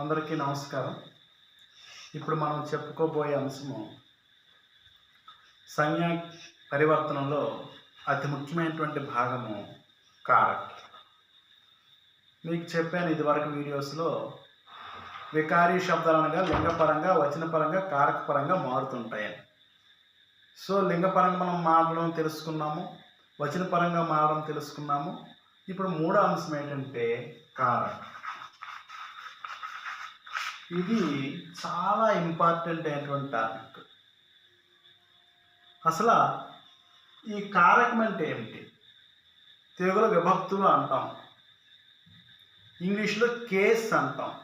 అందరికీ నమస్కారం. ఇప్పుడు మనం చెప్పుకోబోయే అంశము సంజ్ఞా పరివర్తనలో అతి ముఖ్యమైనటువంటి భాగము కారక్. మీకు చెప్పాను ఇదివరకు వీడియోస్లో వికారీ శబ్దాలు అనగా లింగపరంగా, వచనపరంగా, కారకపరంగా మారుతుంటాయని. సో లింగపరంగా మనం మారడం తెలుసుకున్నాము, వచనపరంగా మారడం తెలుసుకున్నాము. ఇప్పుడు మూడో అంశం ఏంటంటే కారక్. ఇది చాలా ఇంపార్టెంట్ అయినటువంటి టాపిక్. అసలు ఈ కారకం అంటే ఏమిటి? తెలుగులో విభక్తులు అంటాం, ఇంగ్లీష్లో కేస్ అంటాం.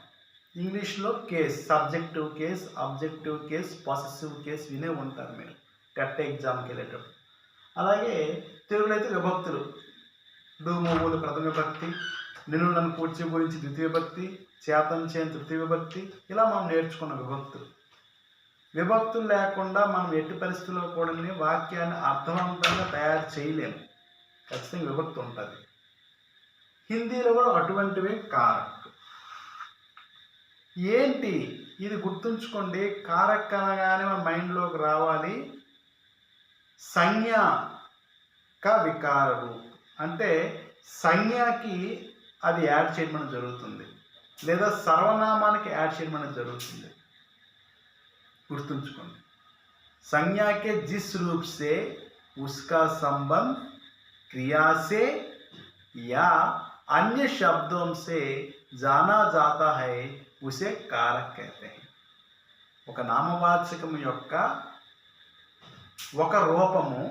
ఇంగ్లీష్లో case, subjective case, objective case, possessive case వినే ఉంటారు మీరు టెట్ ఎగ్జామ్కి వెళ్ళేటప్పుడు. అలాగే తెలుగులో అయితే విభక్తులు, డూమూలు ప్రథమ విభక్తి, నిన్ను నన్ను పూడ్చి గురించి ద్వితీయ విభక్తి, చేతం చేయని తృతీయ విభక్తి, ఇలా మనం నేర్చుకున్న విభక్తులు. విభక్తులు లేకుండా మనం ఎట్టి పరిస్థితుల్లో కూడా వాక్యాన్ని అర్థవంతంగా తయారు చేయలేము, ఖచ్చితంగా విభక్తి ఉంటుంది. హిందీలో కూడా అటువంటివే కారక్. ఏంటి ఇది గుర్తుంచుకోండి. కారక్ అనగానే మన మైండ్లోకి రావాలి సంజ్ఞాక వికార రూప్. అంటే సంజ్ఞకి అది యాడ్ చేయడం జరుగుతుంది, లేదా సర్వనామానికి యాడ్ చేయడం జరుగుతుంది. గుర్తుంచుకోండి. संज्ञा के जिस रूप से उसका संबंध क्रिया से या अन्य शब्दों से जाना जाता है उसे कारक कहते हैं. ఒక నామవాచకం యొక్క ఒక రూపము,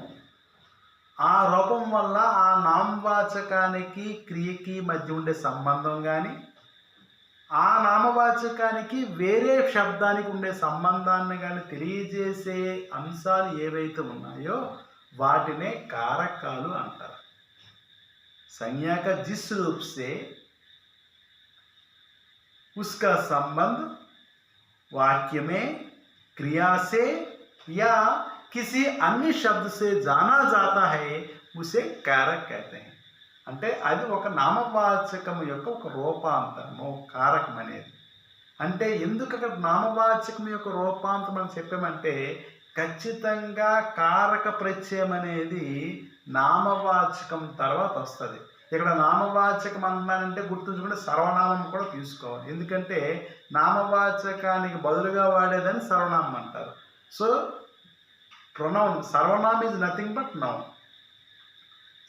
ఆ రూపం వల్ల ఆ నామవాచకానికి క్రియకి మధ్య ఉండే సంబంధం కానీ, ఆ నామవాచకానికి వేరే శబ్దానికి ఉండే సంబంధాన్ని కానీ తెలియజేసే అంశాలు ఏవైతే ఉన్నాయో వాటినే కారకాలు అంటారు. संज्ञा का जिस रूप से उसका संबंध वाक्य में क्रिया से या किसी अन्य शब्द से जाना जाता है उसे कारक कहते हैं. అంటే అది ఒక నామవాచకం యొక్క ఒక రూపాంతరము కారకం అనేది. అంటే ఎందుకు అక్కడ నామవాచకం యొక్క రూపాంతరం అని చెప్పామంటే, ఖచ్చితంగా కారక ప్రత్యయం అనేది నామవాచకం తర్వాత వస్తుంది. ఇక్కడ నామవాచకం అన్నానంటే గుర్తుంచుకుంటే సర్వనామం కూడా తీసుకోవాలి. ఎందుకంటే నామవాచకానికి బదులుగా వాడేదని సర్వనామం అంటారు. సో ప్రొనౌన్, సర్వనామం ఈజ్ నథింగ్ బట్ నౌన్.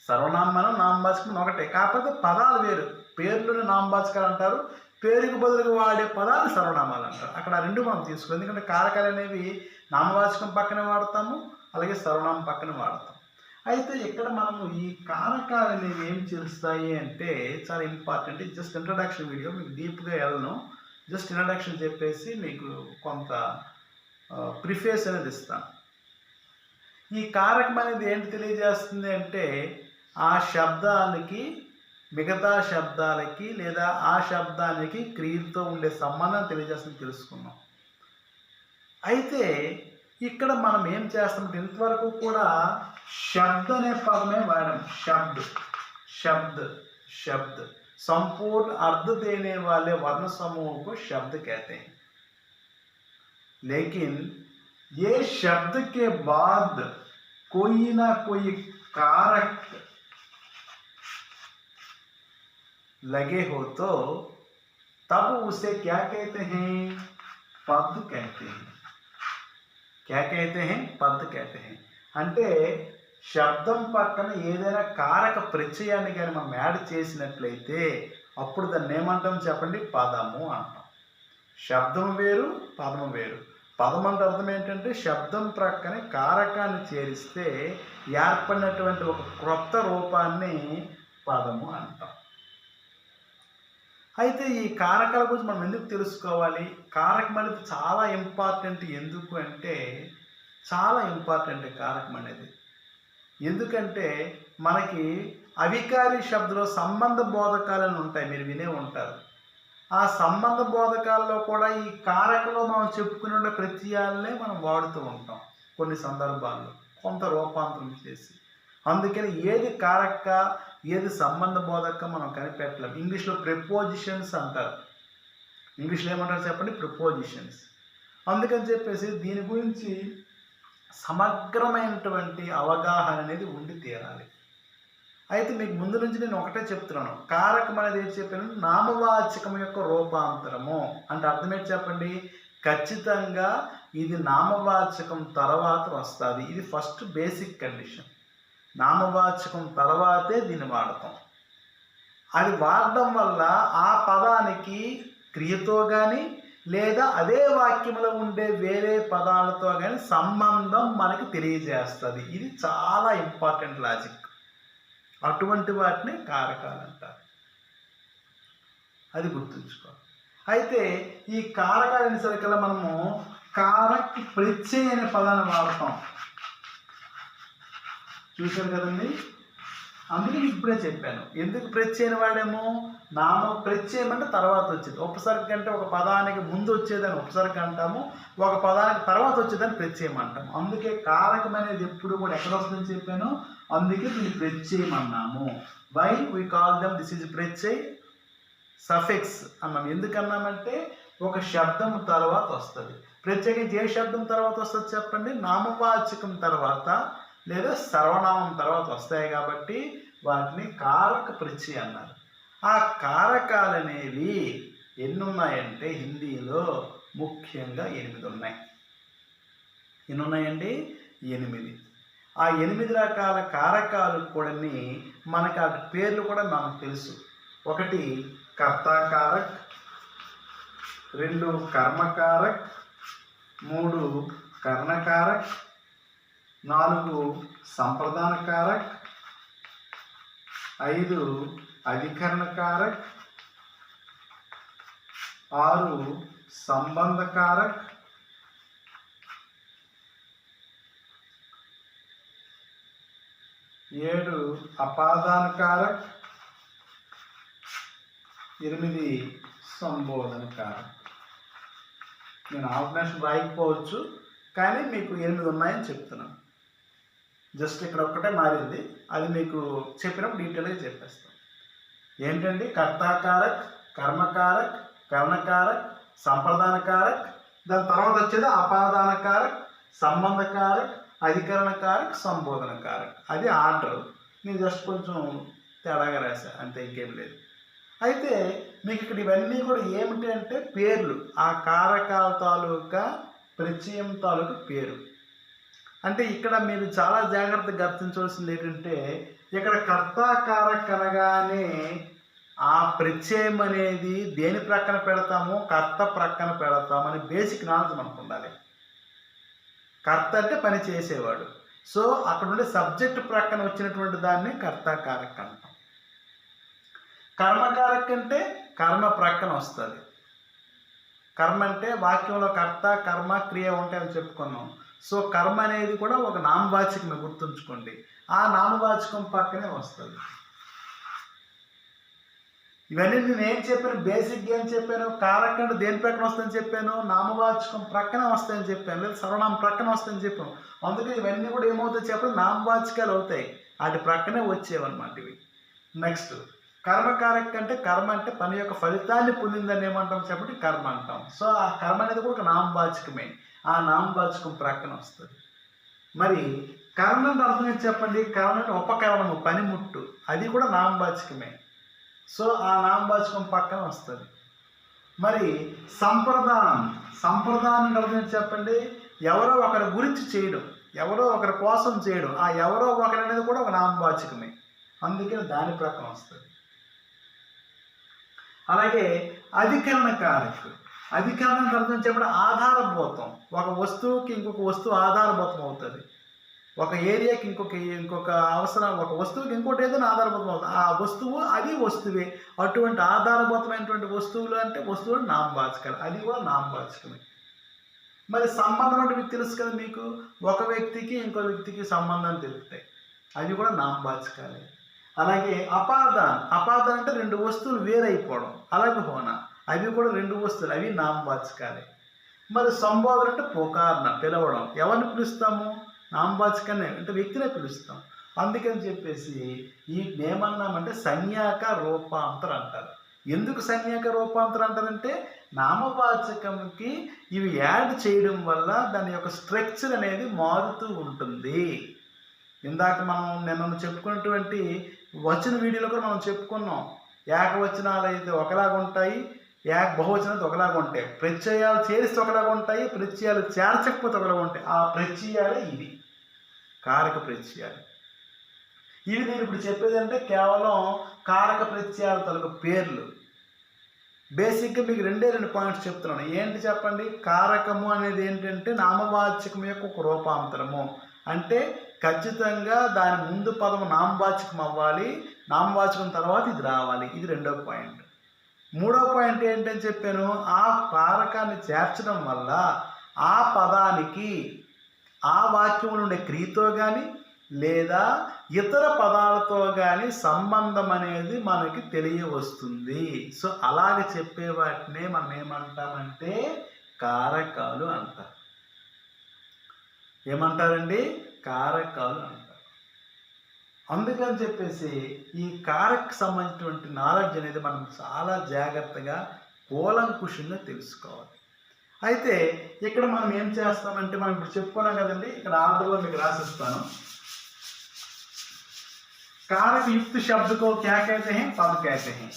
సర్వనామం నామవాచకం ఒకటే, కాకపోతే పదాలు వేరు. పేర్లను నామవాచకాలు అంటారు, పేరుకు బదులుగా వాడే పదాలు సర్వనామాలు అంటారు. అక్కడ రెండు మనం తీసుకోవాలి. ఎందుకంటే కారకాలు అనేవి నామవాచకం పక్కనే వాడతాము, అలాగే సర్వనామం పక్కనే వాడతాం. అయితే ఇక్కడ మనము ఈ కారకాలు అనేవి ఏం చేస్తాయి అంటే చాలా ఇంపార్టెంట్. జస్ట్ ఇంట్రడక్షన్ వీడియో, మీకు డీప్గా వెళ్ళను. జస్ట్ ఇంట్రడక్షన్ చెప్పేసి మీకు కొంత ప్రిఫేస్ అనేది ఇస్తాను. ఈ కారకం అనేది ఏంటి తెలియజేస్తుంది అంటే, ఆ శబ్దానికి మిగతా శబ్దాలకి లేదా ఆ శబ్దానికి క్రియలతో ఉండే సంబంధం తెలియజేస్తుంది తెలుసుకున్నాం. అయితే ఇక్కడ మనం ఏం చేస్తామంటే, ఇంతవరకు కూడా శబ్ద అనే పదమే వాడాం. శబ్द शब्द शब्द संपूर्ण अर्थ देने वाले वर्ण समूह को शब्द कहते हैं. लेकिन ये शब्द के बाद कोई ना कोई कारक लगे हो तो तब उसे क्या कहते हैं? पद कहते हैं. क्या कहते हैं? पद कहते हैं. అంటే శబ్దం పక్కన ఏదైనా కారక ప్రత్యయాన్ని కానీ మనం యాడ్ చేసినట్లయితే అప్పుడు దాన్ని ఏమంటాం చెప్పండి? పదము అంటాం. శబ్దం వేరు, పదము వేరు. పదం అంటే అర్థం ఏంటంటే శబ్దం ప్రక్కనే కారకాన్ని చేరిస్తే ఏర్పడినటువంటి ఒక క్రొత్త రూపాన్ని పదము అంటాం. అయితే ఈ కారకాల గురించి మనం ఎందుకు తెలుసుకోవాలి? కారకం అనేది చాలా ఇంపార్టెంట్. ఎందుకు అంటే చాలా ఇంపార్టెంట్ కారకం అనేది. ఎందుకంటే మనకి అవికారి శబ్దంలో సంబంధ బోధకాలను ఉంటాయి, మీరు వినే ఉంటారు. ఆ సంబంధ బోధకాల్లో కూడా ఈ కారకంలో మనం చెప్పుకునే ప్రత్యయాలనే మనం వాడుతూ ఉంటాం కొన్ని సందర్భాల్లో, కొంత రూపాంతరం చేసి. అందుకని ఏది కారక ఏది సంబంధ బోధక మనం కనిపెట్టలేం. ఇంగ్లీష్లో ప్రిపోజిషన్స్ అంటారు. ఇంగ్లీష్లో ఏమంటారు చెప్పండి, ప్రిపోజిషన్స్. అందుకని చెప్పేసి దీని గురించి సమగ్రమైనటువంటి అవగాహన అనేది ఉండి తీరాలి. అయితే మీకు ముందు నుంచి నేను ఒకటే చెప్తున్నాను, కారకం అనేది ఏం చెప్పాను, నామవాచకం యొక్క రూపాంతరము అంటే అర్థం ఏంటి చెప్పండి. ఖచ్చితంగా ఇది నామవాచకం తర్వాత వస్తుంది. ఇది ఫస్ట్ బేసిక్ కండిషన్. నామవాచకం తర్వాతే దీన్ని వాడతాం. అది వాడడం వల్ల ఆ పదానికి క్రియతో కానీ లేదా అదే వాక్యంలో ఉండే వేరే పదాలతో కానీ సంబంధం మనకి తెలియజేస్తుంది. ఇది చాలా ఇంపార్టెంట్ లాజిక్. అటువంటి వాటిని కారకాలు అంటారు. అది గుర్తుంచుకోవాలి. అయితే ఈ కారకాలు అనేసరికల్లా మనము కారక్ ప్రత్యయ అనే పదాన్ని వాడతాం. చూశారు కదండి. అందుకే ఇప్పుడే చెప్పాను ఎందుకు ప్రత్యయం వాడాము. నామ ప్రత్యయం అంటే తర్వాత వచ్చేది. ఉపసర్గ అంటే ఒక పదానికి ముందు వచ్చేదని ఉపసర్గ అంటాము, ఒక పదానికి తర్వాత వచ్చేదని ప్రత్యయం అంటాము. అందుకే కారకం అనేది ఎప్పుడు కూడా ఎక్కడ వస్తుందని చెప్పాను. అందుకే దీన్ని ప్రత్యయం అన్నాము. Why we call them this is ప్రత్యయ్ సఫిక్స్ అన్నాం. ఎందుకన్నామంటే ఒక శబ్దం తర్వాత వస్తుంది. ప్రత్యేకించి ఏ శబ్దం తర్వాత వస్తుంది చెప్పండి, నామవాచకం తర్వాత లేదా సర్వనామం తర్వాత వస్తాయి కాబట్టి వాటిని కారక ప్రత్యయ అన్నారు. ఆ కారకాలు అనేవి ఎన్ని ఉన్నాయంటే హిందీలో ముఖ్యంగా 8 ఉన్నాయి. ఎన్ని ఉన్నాయండి? 8. ఆ 8 రకాల కారకాలు కూడా మనకు ఆ పేర్లు కూడా మనకు తెలుసు. 1 కర్తాకారక్, 2 కర్మకారక్, 3 కర్ణకారక్, 4 సంప్రదానకారక్, 5 అధికరణకారక్, 6 సంబంధకారక్, 7 అపాదానకారక్, 8 సంబోధనకారక్. నేను ఆల్టర్నేషన్ రాయకపోవచ్చు కానీ మీకు 8 ఉన్నాయని చెప్తున్నాను. జస్ట్ ఇక్కడ ఒక్కటే మారింది, అది మీకు చెప్పినప్పుడు డీటెయిల్గా చెప్పేస్తాం. ఏంటండి? కర్తాకారక్, కర్మకారక్, కర్ణకారక్, సంప్రదానకారక్, దాని తర్వాత వచ్చేది అపాదానకారక్, సంబంధకారక్, అధికరణకారక్, సంబోధనకారక్. అది ఆర్డర్. నేను జస్ట్ కొంచెం తేడాగా రాశా అంతే, ఇంకేం లేదు. అయితే మీకు ఇక్కడ ఇవన్నీ కూడా ఏమిటి అంటే పేర్లు, ఆ కారకాల తాలూకా ప్రత్యయం తాలూకా పేరు. అంటే ఇక్కడ మీరు చాలా జాగ్రత్తగా గుర్తించవలసింది ఏంటంటే ఇక్కడ కర్తాకారక్ అనగానే ఆ ప్రత్యయం అనేది దేని ప్రక్కన పెడతామో కర్త ప్రక్కన పెడతామని బేసిక్ నాలెడ్జ్ మనకు ఉండాలి. కర్త అంటే పని చేసేవాడు. సో అక్కడ ఉండే సబ్జెక్ట్ ప్రక్కన వచ్చినటువంటి దాన్ని కర్తాకారక్ అంటాం. కర్మకారక్ అంటే కర్మ ప్రక్కన వస్తుంది. కర్మ అంటే వాక్యంలో కర్త కర్మ క్రియ ఉంటాయని చెప్పుకున్నాం. సో కర్మ అనేది కూడా ఒక నామవాచకమే, గుర్తుంచుకోండి. ఆ నామవాచకం పక్కనే వస్తుంది. ఇవన్నీ నేను ఏం చెప్పాను, బేసిక్గా ఏం చెప్పాను, కారక్ అంటే దేని ప్రక్కన వస్తుందని చెప్పాను, నామవాచకం ప్రక్కన వస్తాయని చెప్పాను, లేదా సర్వనామం ప్రక్కన వస్తాయని చెప్పాను. అందుకే ఇవన్నీ కూడా ఏమవుతాయి చెప్పండి, నామవాచకాలు అవుతాయి. వాటి ప్రక్కనే వచ్చేవన్నమాట ఇవి. నెక్స్ట్ కర్మకారక్ అంటే కర్మ అంటే పని యొక్క ఫలితాన్ని పొందిందని ఏమంటాం చెప్పండి, కర్మ అంటాం. సో ఆ కర్మ అనేది కూడా ఒక నామవాచకమే, ఆ నామవాచకం ప్రక్కన వస్తుంది. మరి కర్మ అంటే అర్థం ఏంటి చెప్పండి, కర్మ అంటే ఉపకరణము, పనిముట్టు, అది కూడా నామవాచకమే. సో ఆ నామవాచకం పక్కన వస్తుంది. మరి సంప్రదానం, సంప్రదానం అంటే అర్థం ఏంటి చెప్పండి, ఎవరో ఒకరి గురించి చేయడం, ఎవరో ఒకరి కోసం చేయడం. ఆ ఎవరో ఒకరి అనేది కూడా ఒక నామవాచకమే, అందుకని దాని ప్రక్కన వస్తుంది. అలాగే అధికరణకారక్, అధికరణం అర్థం చెప్పడం ఆధారభూతం. ఒక వస్తువుకి ఇంకొక వస్తువు ఆధారభూతం అవుతుంది. ఒక ఏరియాకి ఇంకొక అవసరం, ఒక వస్తువుకి ఇంకోటి ఏదైనా ఆధారభూతం అవుతుంది. ఆ వస్తువు అది వస్తువే. అటువంటి ఆధారభూతమైనటువంటి వస్తువులు అంటే వస్తువులు నామవాచకాలు, అది కూడా నామవాచకమే. మరి సంబంధం అంటే మీకు తెలుసు కదా, మీకు ఒక వ్యక్తికి ఇంకో వ్యక్తికి సంబంధం తెలుపుతాయి, అది కూడా నామవాచకాలే. అలాగే అపాదాన్, అపాదాన్ అంటే 2 వస్తువులు వేరైపోవడం. అలాగే హోనా, అవి కూడా 2 వస్తువులు, అవి నామవాచకాలే. మరి సంబోధన అంటే పుకారణ, పిలవడం. ఎవరిని పిలుస్తాము, నామవాచకాన్ని అంటే వ్యక్తినే పిలుస్తాం. అందుకని చెప్పేసి ఈ ఏమన్నామంటే సంజ్ఞాక రూపాంతరం అంటారు. ఎందుకు సంజ్ఞాక రూపాంతరం అంటారంటే నామవాచకంకి ఇవి యాడ్ చేయడం వల్ల దాని యొక్క స్ట్రక్చర్ అనేది మారుతూ ఉంటుంది. ఇందాక మనం నిన్న చెప్పుకున్నటువంటి వచన వీడియోలో కూడా మనం చెప్పుకున్నాం. ఏకవచనాలు అయితే ఒకలాగా ఉంటాయి, బహువచనాలు ఒకలాగా ఉంటాయి. ప్రత్యయాలు చేరిస్తే ఒకలాగా ఉంటాయి, ప్రత్యయాలు చేర్చకపోతే ఒకలాగా ఉంటాయి. ఆ ప్రత్యయాలే ఇవి కారక ప్రత్యయాలు. ఇవి నేను ఇప్పుడు చెప్పేదంటే కేవలం కారక ప్రత్యయాల తలకు పేర్లు. బేసిక్గా మీకు రెండు పాయింట్స్ చెప్తున్నాను. ఏంటి చెప్పండి? కారకము అనేది ఏంటంటే నామవాచకం యొక్క ఒక రూపాంతరము. అంటే ఖచ్చితంగా దాని ముందు పదము నామవాచకం అవ్వాలి, నామవాచకం తర్వాత ఇది రావాలి. ఇది రెండవ పాయింట్. మూడవ పాయింట్ ఏంటని చెప్పాను, ఆ కారకాన్ని చేర్చడం వల్ల ఆ పదానికి ఆ వాక్యంలో ఉండే క్రియతో కానీ లేదా ఇతర పదాలతో కానీ సంబంధం అనేది మనకి తెలియవస్తుంది. సో అలాగే చెప్పే వాటినే మనం ఏమంటామంటే కారకాలు అంటారు. ఏమంటారండి? కారకాలు అంటారు. అందుకని చెప్పేసి ఈ కారక్ సంబంధించినటువంటి నాలెడ్జ్ అనేది మనం చాలా జాగ్రత్తగా కూలంకుషంగా తెలుసుకోవాలి. అయితే ఇక్కడ మనం ఏం చేస్తామంటే మనం ఇప్పుడు చెప్పుకున్నాం కదండి, ఇక్కడ ఆర్డర్లో మీకు రాసిస్తాను. कारक युक्त शब्द को क्या कहते हैं? पद कहते हैं.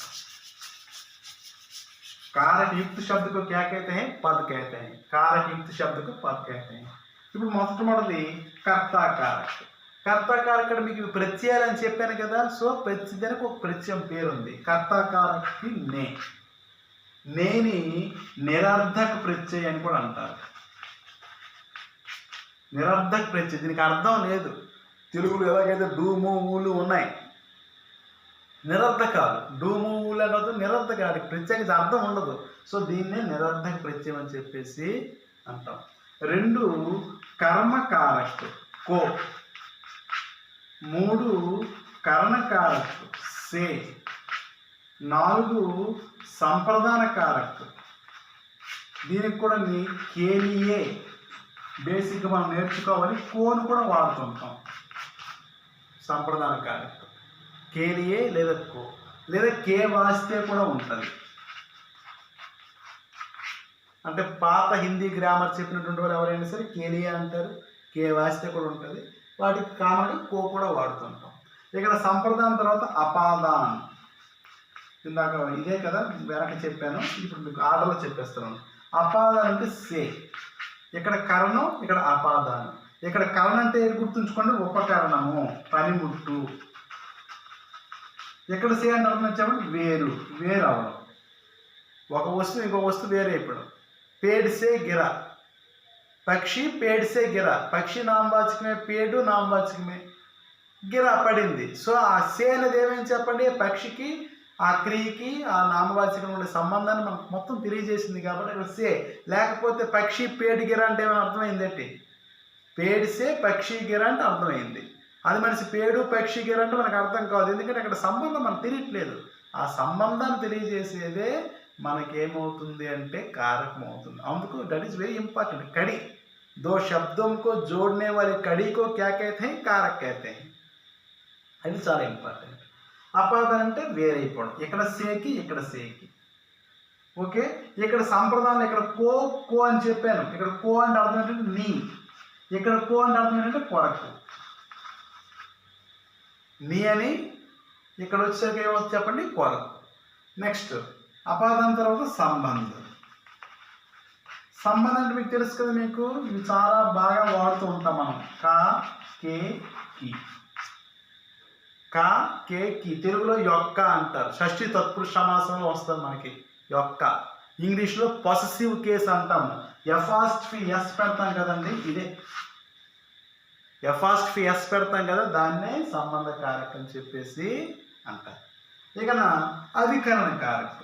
कारक युक्त शब्द को क्या कहते हैं? पद कहते हैं. कारक युक्त शब्द को पद कहते हैं. ఇప్పుడు మొట్టమొదటిది కర్తాకారక్. కర్తాకారక్ మీకు ప్రత్యయాలు అని చెప్పాను కదా. సో ప్రతిదానికి ఒక ప్రత్యయం పేరు ఉంది. కర్తాకారక్కి నేని నిరర్ధక ప్రత్యయం అని కూడా అంటారు. నిరర్ధక ప్రత్యయం, దీనికి అర్థం లేదు. తెలుగులో ఎలాగైతే డూము ఊలు ఉన్నాయి, నిరర్ధకాలు. డూము ఊలు అనేది నిరర్ధకాలు, ప్రత్యేక అర్థం ఉండదు. సో దీన్నే నిరర్ధక ప్రత్యయం అని చెప్పేసి అంటాం. రెండు కర్మకారక్ కో. మూడు కరణకారక్ సే. నాలుగు సంప్రదాన కారక్. దీనికి కూడా కేలియే బేసిక్గా మనం నేర్చుకోవాలి. కోను కూడా వాడుతుంటాం. సంప్రదాన కారక్ కేలియే లేదా కో లేదా కే వాస్తే కూడా ఉంటుంది. అంటే పాత హిందీ గ్రామర్ చెప్పినటువంటి వాళ్ళు ఎవరైనా సరే కేలియే అంటారు, కే వాస్తే కూడా ఉంటుంది. వాటికి కామన్గా కో కూడా వాడుతుంటాం. ఇక్కడ సంప్రదాయం తర్వాత అపాదాన్. ఇందాక ఇదే కదా వెనక చెప్పాను, ఇప్పుడు మీకు ఆర్డర్లో చెప్పేస్తున్నాను. అపాదాన్ అంటే సే. ఇక్కడ కరణం, ఇక్కడ అపాదానం. ఇక్కడ కరణం అంటే ఏది గుర్తుంచుకోండి? ఉపకరణము, పనిముట్టు. ఎక్కడ సే అంటే అర్థం వచ్చామంటే వేరు అవడం. ఒక వస్తువు ఇంకో వస్తువు వేరే అయిపోవడం. పేడ్ సే గిరా. పక్షి పేడ్ సే గిరా. పక్షి నామవాచకమే, పేడు నామవాచకమే, గిరా పడింది. సో ఆ సే అనేది ఏమేమి చెప్పండి? పక్షికి ఆ క్రియకి ఆ నామవాచకం ఉండే సంబంధాన్ని మనకు మొత్తం తెలియజేసింది కాబట్టి ఇక్కడ సే. లేకపోతే పక్షి పేడు గిరా అంటే ఏమైనా అర్థమైందంటే పేడిసే పక్షి గిర అంటే అర్థమైంది. అది మనిషి పేడు పక్షి గిర అంటే మనకు అర్థం కాదు. ఎందుకంటే అక్కడ సంబంధం మనకు తెలియట్లేదు. ఆ సంబంధాన్ని తెలియజేసేదే మనకేమవుతుంది అంటే కారకం అవుతుంది. అందుకు దట్ ఈస్ వెరీ ఇంపార్టెంట్. కడి దో శబ్దం కో జోడనే వారి కడి కో క్యా कहते हैं? కారక్ कहते हैं. అది చాలా ఇంపార్టెంట్. అపాదానం అంటే వేరైపోవడం. ఇక్కడ సేకి, ఇక్కడ సేకి. ఓకే. ఇక్కడ సంప్రదాయం ఇక్కడ కో అని చెప్పాను. ఇక్కడ కో అంటే అర్థం ఏంటంటే నీ. ఇక్కడ కో అంటే అర్థం ఏంటంటే కొరకు. నీ అని ఇక్కడ వచ్చేసరికి ఏమవుతుంది చెప్పండి? కొరకు. నెక్స్ట్ అపాదానం తర్వాత సంబంధం. సంబంధం అంటే మీకు తెలుసు కదా, మీకు ఇవి చాలా బాగా వాడుతూ ఉంటాం మనం. కా కే కి. కా కే కి. తెలుగులో యొక్క అంటారు. షష్ఠి తత్పురుష సమాసంలో వస్తుంది మనకి యొక్క. ఇంగ్లీష్లో పొసెసివ్ కేస్ అంటాము. ఎఫాస్ట్ఫీ ఎస్ పెడతాం కదండి, ఇదే ఎఫాస్ట్ఫీ ఎస్ పెడతాం కదా, దాన్నే సంబంధ కారకం అని చెప్పేసి అంటారు. ఇక అధికరణ కారకం.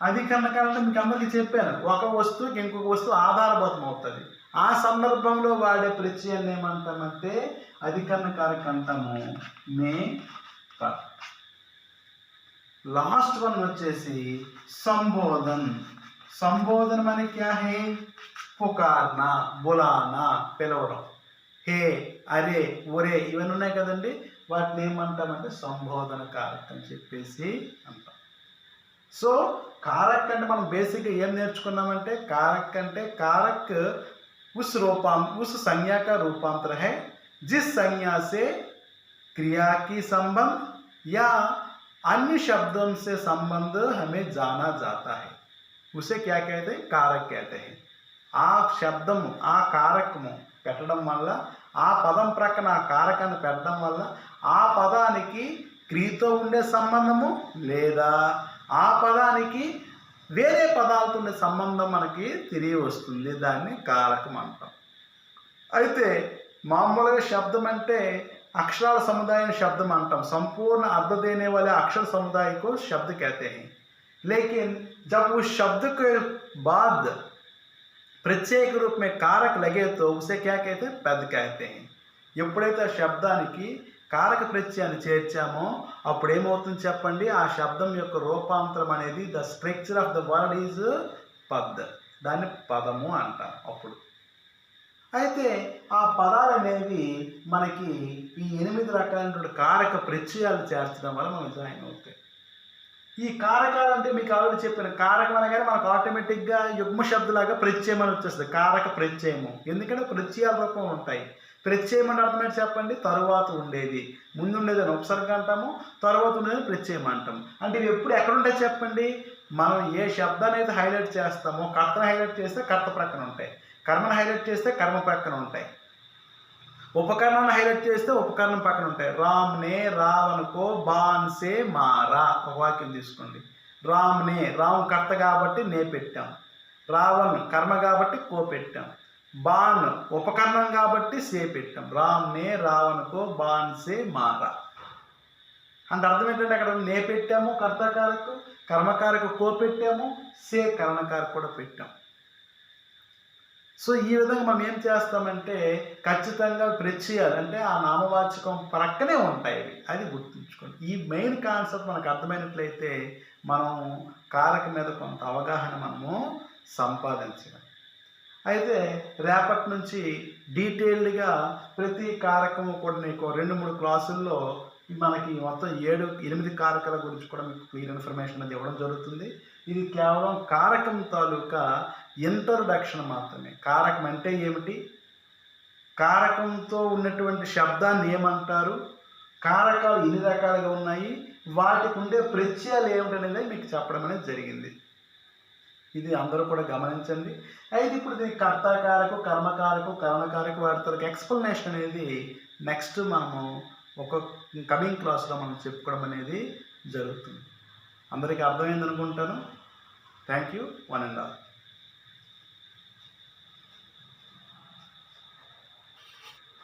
అధికరణ కారకం మీకు అందరికీ చెప్పాను. ఒక వస్తువుకి ఇంకొక వస్తువు ఆధారభూతం అవుతుంది. ఆ సందర్భంలో వాడే ప్రత్యయాన్ని ఏమంటామంటే అధికరణ కారకం అంటాము. మే పర్. लास्ट वन వచ్చేసి संबोधन. संबोधन माने क्या है? पुकारना, बुलाना, పిలవడం. హే, అరే, ఒరే ఇవన్నీ ఉన్నాయి కదండి. వాటిని ఏమంటామంటే సంబోధన కారక్ అని చెప్పేసి అంటాం. సో कारक అంటే మనం బేసిక్గా ఏం నేర్చుకున్నామంటే कारक అంటే कारक उस संज्ञा का रूपांतर है जिस संज्ञा से क्रिया की संबंध या अन्य शब्दों से संबंध हमें जाना जाता है, उसे क्या कहते हैं? कारक कहते हैं. ఆ శబ్దము ఆ కారకము పెట్టడం వల్ల ఆ పదం ప్రక్కన ఆ కారకాన్ని పెట్టడం వల్ల ఆ పదానికి క్రియతో ఉండే సంబంధము లేదా ఆ పదానికి వేరే పదాలతో ఉండే సంబంధం మనకి తిరిగి వస్తుంది. దాన్ని కారకం అంటాం. అయితే మామూలుగా శబ్దం అంటే अक्षराल समुदाय शब्द मानता हूँ, संपूर्ण अर्थ देने वाले अक्षर समुदाय को शब्द कहते हैं. लेकिन जब उस शब्द के बाद प्रत्येक रूप में कारक लगे तो उसे क्या कहते हैं? पद कहते हैं. ఎప్పుడైతే శబ్దానికి కారక ప్రత్యయాన్ని చేర్చామో అప్పుడు ఏమవుతుంది చెప్పండి? ఆ శబ్దం యొక్క రూపాంతరం అనేది the structure of the word is పద్, దాన్ని పదము అంటాం. అప్పుడు అయితే ఆ పదాలు అనేవి మనకి ఈ 8 రకాలైనటువంటి కారక ప్రత్యయాలు చేర్చడం వల్ల మనం జాయిన్ అవుతాయి. ఈ కారకాలు అంటే మీకు ఆల్రెడీ చెప్పాను, కారకం అనగానే మనకు ఆటోమేటిక్గా యుగ్మ శబ్దలాగా ప్రత్యయం అని వచ్చేస్తుంది, కారక ప్రత్యయము. ఎందుకంటే ప్రత్యయాల రూపం ఉంటాయి. ప్రత్యయం అంటే అర్థమైతే చెప్పండి? తరువాత ఉండేది, ముందు ఉండేది అని ఉపసర్గ అంటాము, తరువాత ఉండేది ప్రత్యయం అంటాము. అంటే ఇవి ఎప్పుడు ఎక్కడ ఉంటాయి చెప్పండి? మనం ఏ శబ్దాన్ని అయితే హైలైట్ చేస్తామో కర్తను హైలైట్ చేస్తే కర్త ప్రక్కన ఉంటాయి, కర్మను హైలైట్ చేస్తే కర్మ ప్రక్కన ఉంటాయి, ఉపకరణాన్ని హైలైట్ చేస్తే ఉపకరణం పక్కన ఉంటాయి. రామ్నే రావణ్కో బాన్ సే మారా ఒక వాక్యం తీసుకోండి. రామ్నే రామ్ కర్త కాబట్టి నే పెట్టాం, రావణ్ కర్మ కాబట్టి కో పెట్టాం, బాన్ ఉపకరణం కాబట్టి సే పెట్టాం. రామ్నే రావణ్కో బాన్ సే మారా అంటే అర్థం ఏంటంటే అక్కడ నే పెట్టాము కర్తకారకు, కర్మకారకు కో పెట్టాము, సే కరణకారకు కూడా పెట్టాం. సో ఈ విధంగా మనం ఏం చేస్తామంటే ఖచ్చితంగా ప్రత్యయాలు అంటే ఆ నామవాచకం ప్రక్కనే ఉంటాయి, అది గుర్తుంచుకోండి. ఈ మెయిన్ కాన్సెప్ట్ మనకు అర్థమైనట్లయితే మనం కారక మీద కొంత అవగాహన మనము సంపాదించగలం. అయితే రేపటి నుంచి డీటెయిల్డ్గా ప్రతి కారకము కూడా మీకు 2-3 క్లాసుల్లో మనకి మొత్తం 7-8 కారకాల గురించి కూడా మీకు క్లియర్ ఇన్ఫర్మేషన్ అనేది ఇవ్వడం జరుగుతుంది. ఇది కేవలం కారకం తాలూకా ఇంట్రడక్షన్ మాత్రమే. కారకం అంటే ఏమిటి, కారకంతో ఉన్నటువంటి శబ్దాన్ని ఏమంటారు, కారకాలు ఎన్ని రకాలుగా ఉన్నాయి, వాటికి ఉండే ప్రత్యయాలు ఏమిటనేది మీకు చెప్పడం అనేది జరిగింది. ఇది అందరూ కూడా గమనించండి. అయితే ఇప్పుడు దీనికి కర్తాకారకు, కర్మకారకు, కరణకారకు వాటి ఎక్స్ప్లెనేషన్ అనేది నెక్స్ట్ మనము ఒక కమింగ్ క్లాస్లో మనం చెప్పుకోవడం అనేది జరుగుతుంది. అందరికీ అర్థమైంది అనుకుంటాను. Thank you, one and all.